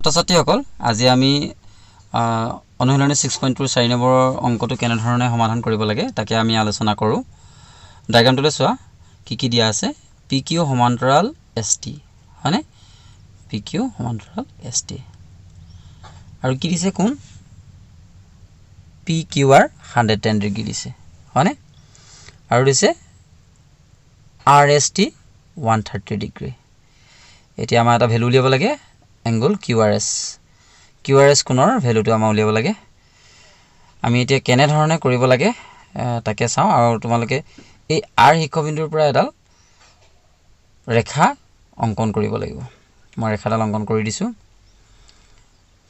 ছাত্ৰ-ছাত্ৰীসকল আজি আমি অনুশীলনী 6.2 4 নম্বৰৰ অংকটো কেনে ধৰণে সমাধান কৰিব লাগে তাকে আমি আলোচনা কৰোঁ। ডায়াগ্ৰামটোলৈ চোৱা কি দিয়া আছে PQ সমান্তৰাল ST হয়নে PQ সমান্তৰাল ST আৰু কি দিছে কোণ PQR 110 ডিগ্ৰী দিছে হয়নে আৰু দিছে RST 130 ডিগ্ৰী। এতিয়া আমাৰ এটা ভ্যালু উলিয়াব লাগে angle QRS কোণৰ ভ্যালুটো আমাৰ উলিয়াব লাগে। আমি এতিয়া কেনে ধৰণে কৰিব লাগে তাকে চাওঁ আৰু তোমালোকে এই R শিক্ষাবিন্দুৰ পৰা এডাল ৰেখা অংকন কৰিব লাগিব। মই ৰেখাডাল অংকন কৰি দিছো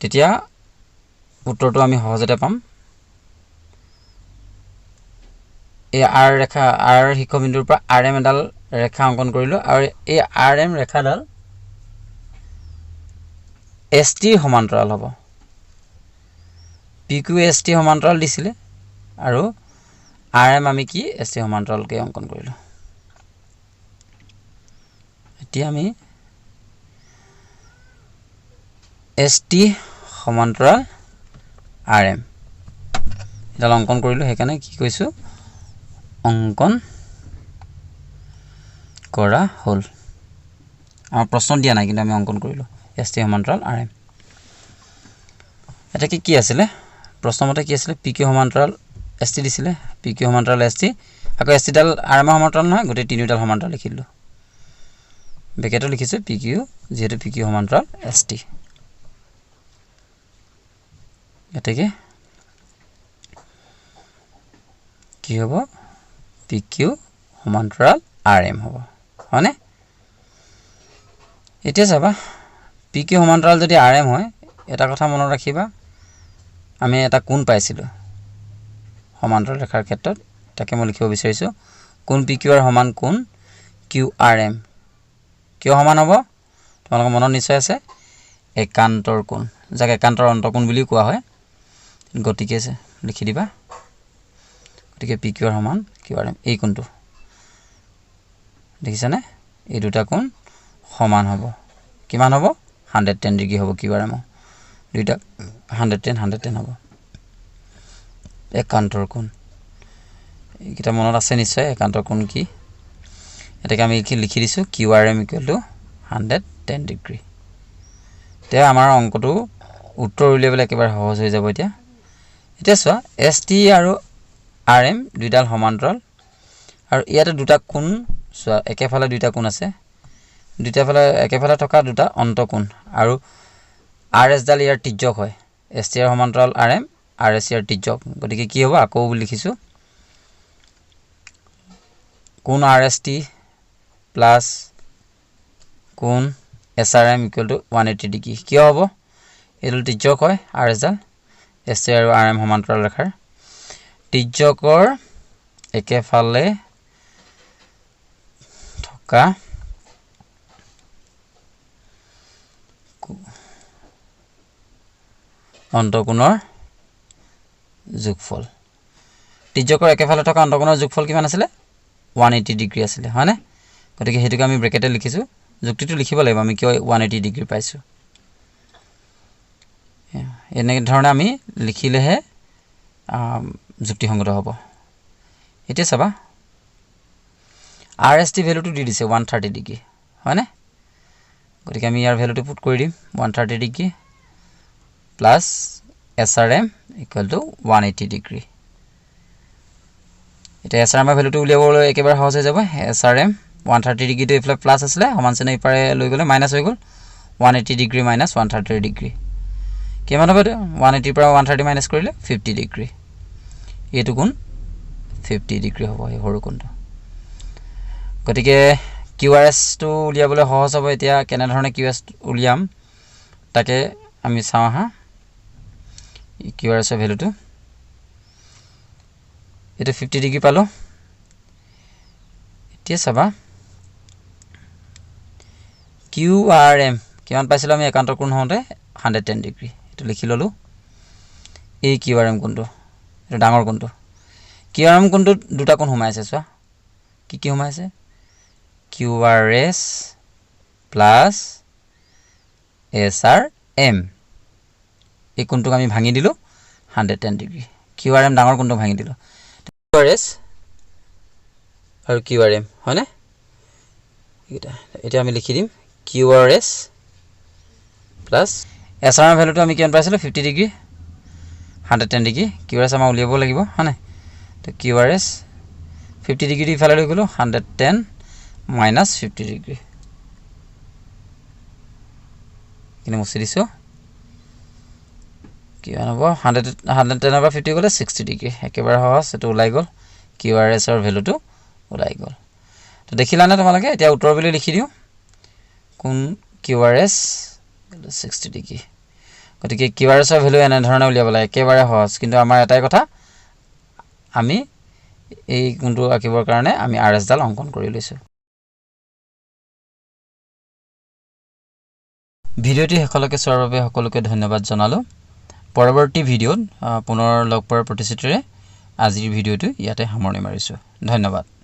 তেতিয়া উত্তৰটো আমি সহজতে পাম। এই R ৰেখা R শিক্ষাবিন্দুৰ পৰা RM এডাল ৰেখা অংকন কৰিলো আৰু এই RM ৰেখাডাল ST সমান্তৰাল হ'ব। PQ ST সমান্তৰাল দিছিলে আৰু RM আমি কি ST সমান্তৰালকে অংকন কৰিলো। এতিয়া আমি ST সমান্তৰাল RM এডাল অংকন কৰিলো সেইকাৰণে কি কৈছো অংকন কৰা হ'ল। আমাৰ প্ৰশ্ন দিয়া নাই কিন্তু আমি অংকন কৰিলো ST সমান্তৰাল RM। এটা কি আছিল প্ৰশ্নমতে কি আছিল PQ সমান্তৰাল ST দিছিলে PQ সমান্তৰাল ST আকৌ ST ডাল RM সমান্তৰাল নহয় গোটেই তিনিটাল সমান্তৰাল লিখিলো ব্ৰেকেটত লিখিছো PQ যেহেতু PQ সমান্তৰাল ST। এটাকে কি হ'ব PQ সমান্তৰাল RM হ'ব হয়নে। এতিয়া চাবা PQ সমান্তৰাল যদি RM হয় এটা কথা মনত ৰাখিবা আমি এটা কোণ পাইছিলো সমান্তৰাল ৰেখাৰ ক্ষেত্ৰত তাকে মই লিখিব বিচাৰিছো কোণ PQR সমান কোণ QRM কিয় সমান হ'ব তোমালোকৰ মনত নিশ্চয় আছে একান্তৰ কোণ যাক একান্তৰ অন্তঃকোণ বুলি কোৱা হয় গতিকে লিখি দিবা গতিকে PQR সমান QRM এই কোণটো দেখিছানে এই দুটা কোণ সমান হ'ব কিমান হ'ব 110 ডিগ্ৰী হ'ব QRM দুইটা 110 হ'ব একান্তৰ কোণ এইটা মনত আছে নিশ্চয় একান্তৰ কোণ কি এটাকে আমি লিখি দিছো QRM = 110 ডিগ্ৰী। এতিয়া আমাৰ অংকটো উত্তৰ উলিয়াবলৈ একেবাৰে সহজ হৈ যাব। এতিয়া চোৱা ST আৰু RM দুইডাল সমান্তৰাল আৰু ইয়াতে দুটা কোণ চোৱা একেফালে দুইটা কোণ আছে দুইটা ফালে একেফালে থকা দুটা অন্তঃকোণ আৰু RS ডাল ইয়াৰ তিৰ্যক হয় ST ৰ সমান্তৰাল RM RS ইয়াৰ তিৰ্যক গতিকে কি হ'ব আকৌ লিখিছো কোণ RST প্লাস কোণ SRM = 180 ডিগ্ৰী কিয় হ'ব এডাল তিৰ্যক হয় RS ডাল ST আৰু RM সমান্তৰাল ৰেখাৰ তিৰ্যকৰ একেফালে থকা অন্তঃকোণৰ যোগফল তিৰ্যকৰ একেফালে থকা অন্তঃকোণৰ যোগফল কিমান আছিল 180 ডিগ্ৰী আছিল হয়নে গতিকে হেতুকে আমি ব্ৰেকেটে লিখিছো যুক্তিটো লিখিব লাগিব আমি কিয় 180 ডিগ্ৰী পাইছো এনে ধৰণে আমি লিখিলেহে যুক্তিসংগত হ'ব। এতিয়া চাবা RST ভ্যালুটো দি দিছে 130 ডিগ্ৰী হয়নে গতিকে আমি ইয়াৰ ভ্যালুটো পুট কৰি দিম 130 ডিগ্ৰী প্লাস SRM = 180 ডিগ্ৰী। এতিয়া SRM এৰ ভ্যালুটো উলিয়াবলৈ একেবাৰে সহজ হৈ যাব SRM 130 ডিগ্ৰীটো ইফালে প্লাস আছিল সমান চিহ্ন ইপাৰে লৈ গলে মাইনাস হৈ গল 180 ডিগ্ৰী মাইনাস 130 ডিগ্ৰী কিমান হ'ব 180 পৰা 130 মাইনাস কৰিলে 50 ডিগ্ৰী এইটো কোণ 50 ডিগ্ৰী হ'ব এই সৰু কোণটো গতিকে QRS টো উলিয়াবলৈ সহজ হ'ব। এতিয়া কেনে ধৰণে QRS উলিয়াম তাকে আমি চাওঁ হা QRS এৰ ভ্যালুটো এটা 50 ডিগ্ৰী পালো। এতিয়া চাবা QRM কিমান পাইছিল আমি একান্তৰ কোণ হওঁতে 110 ডিগ্ৰী এটো লিখি ললো এই QRM কোণটো এটা ডাঙৰ কোণটো QRM কোণটো দুটা কোণ সোমাইছে চোৱা কি সোমাইছে QRS plus SRM এম এই কোণটোক আমি ভাঙি দিলোঁ 110 ডিগ্ৰী কিউ আৰ এম ডাঙৰ কোণটোক ভাঙি দিলোঁ কিউ আৰ এছ আৰু কিউ আৰ এম হয়নে এইটা এতিয়া আমি লিখি দিম Q R S plus S R M ভ্যালুটো আমি কিমান পাইছিলোঁ 50 degree 110 degree Q R S আমাৰ উলিয়াব লাগিব হয়নে তো কিউ আৰ এছ 50 ডিগ্ৰী ইফালে লৈ গ'লোঁ 110 মাইনাছ 50 ডিগ্ৰী কিনে মুছি দিছোঁ কিমান হ'ব 110 পৰা 50 গ'লে 60 ডিগ্ৰী একেবাৰে সহজ এইটো ওলাই গ'ল কিউ আৰ এছৰ ভ্যালুটো ওলাই গ'ল তো দেখিলানে তোমালোকে এতিয়া উত্তৰ বুলি লিখি দিওঁ কোন কিউ আৰ এছ 60 ডিগ্ৰী গতিকে কিউ আৰ এছৰ ভ্যালু এনেধৰণে উলিয়াব লাগে একেবাৰে সহজ কিন্তু আমাৰ এটাই কথা আমি এই কোনটো আঁকিবৰ কাৰণে আমি আৰ এছ ডাল অংকন কৰি লৈছোঁ ভিডিঅ'টি শেষলৈকে চোৱাৰ বাবে সকলোকে ধন্যবাদ জনালোঁ পৰৱৰ্তী ভিডিঅ'ত পুনৰ লগ পোৱাৰ প্ৰতিশ্ৰুতিৰে আজিৰ ভিডিঅ'টো ইয়াতে সামৰণি মাৰিছোঁ ধন্যবাদ